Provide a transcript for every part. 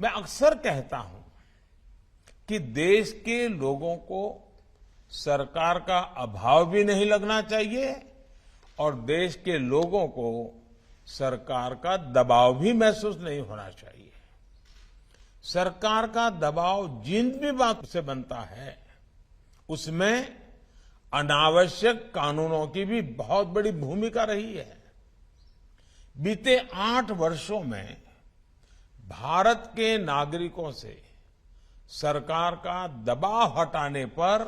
मैं अक्सर कहता हूं कि देश के लोगों को सरकार का अभाव भी नहीं लगना चाहिए और देश के लोगों को सरकार का दबाव भी महसूस नहीं होना चाहिए। सरकार का दबाव जिन भी बात से बनता है उसमें अनावश्यक कानूनों की भी बहुत बड़ी भूमिका रही है। बीते 8 वर्षों में भारत के नागरिकों से सरकार का दबाव हटाने पर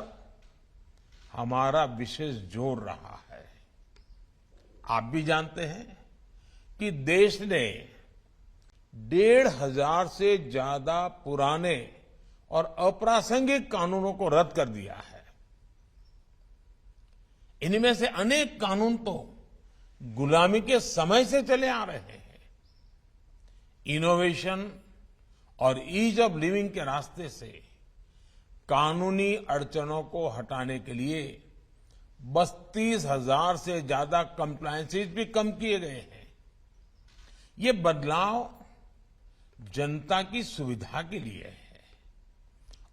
हमारा विशेष जोर रहा है। आप भी जानते हैं कि देश ने 1,500 से ज्यादा पुराने और अप्रासंगिक कानूनों को रद्द कर दिया है। इनमें से अनेक कानून तो गुलामी के समय से चले आ रहे हैं। इनोवेशन और ईज ऑफ लिविंग के रास्ते से कानूनी अड़चनों को हटाने के लिए 32,000 से ज्यादा कंप्लायंसेस भी कम किए गए हैं। ये बदलाव जनता की सुविधा के लिए है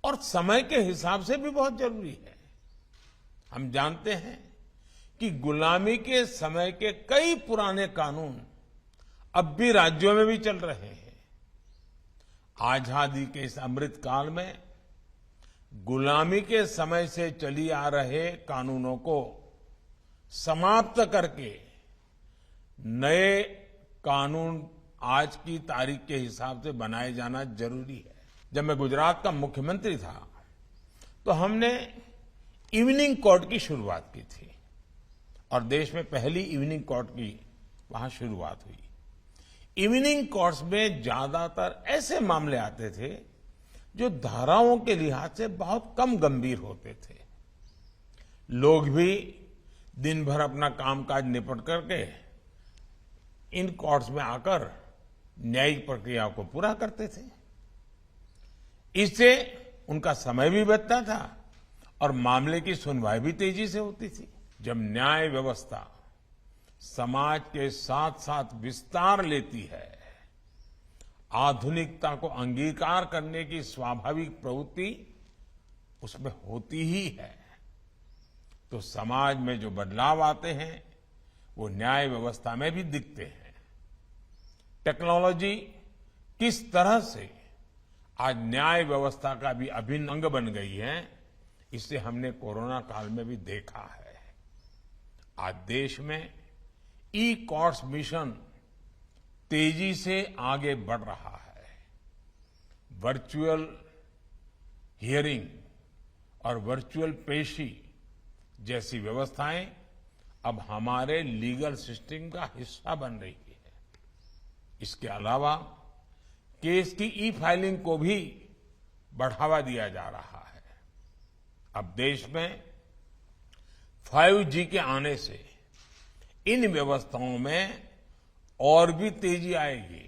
और समय के हिसाब से भी बहुत जरूरी है। हम जानते हैं कि गुलामी के समय के कई पुराने कानून अब भी राज्यों में भी चल रहे हैं। आजादी के इस अमृत काल में गुलामी के समय से चली आ रहे कानूनों को समाप्त करके नए कानून आज की तारीख के हिसाब से बनाए जाना जरूरी है। जब मैं गुजरात का मुख्यमंत्री था तो हमने इवनिंग कोर्ट की शुरुआत की थी और देश में पहली इवनिंग कोर्ट की वहां शुरुआत हुई। इवनिंग कोर्ट्स में ज्यादातर ऐसे मामले आते थे जो धाराओं के लिहाज से बहुत कम गंभीर होते थे। लोग भी दिन भर अपना कामकाज निपट करके इन कोर्ट्स में आकर न्यायिक प्रक्रिया को पूरा करते थे। इससे उनका समय भी बचता था और मामले की सुनवाई भी तेजी से होती थी। जब न्याय व्यवस्था समाज के साथ साथ विस्तार लेती है, आधुनिकता को अंगीकार करने की स्वाभाविक प्रवृत्ति उसमें होती ही है, तो समाज में जो बदलाव आते हैं वो न्याय व्यवस्था में भी दिखते हैं। टेक्नोलॉजी किस तरह से आज न्याय व्यवस्था का भी अभिन्न अंग बन गई है, इसे हमने कोरोना काल में भी देखा है। आज देश में ई कोर्ट्स मिशन तेजी से आगे बढ़ रहा है। वर्चुअल हियरिंग और वर्चुअल पेशी जैसी व्यवस्थाएं अब हमारे लीगल सिस्टम का हिस्सा बन रही है। इसके अलावा केस की ई फाइलिंग को भी बढ़ावा दिया जा रहा है। अब देश में 5G के आने से इन व्यवस्थाओं में और भी तेजी आएगी।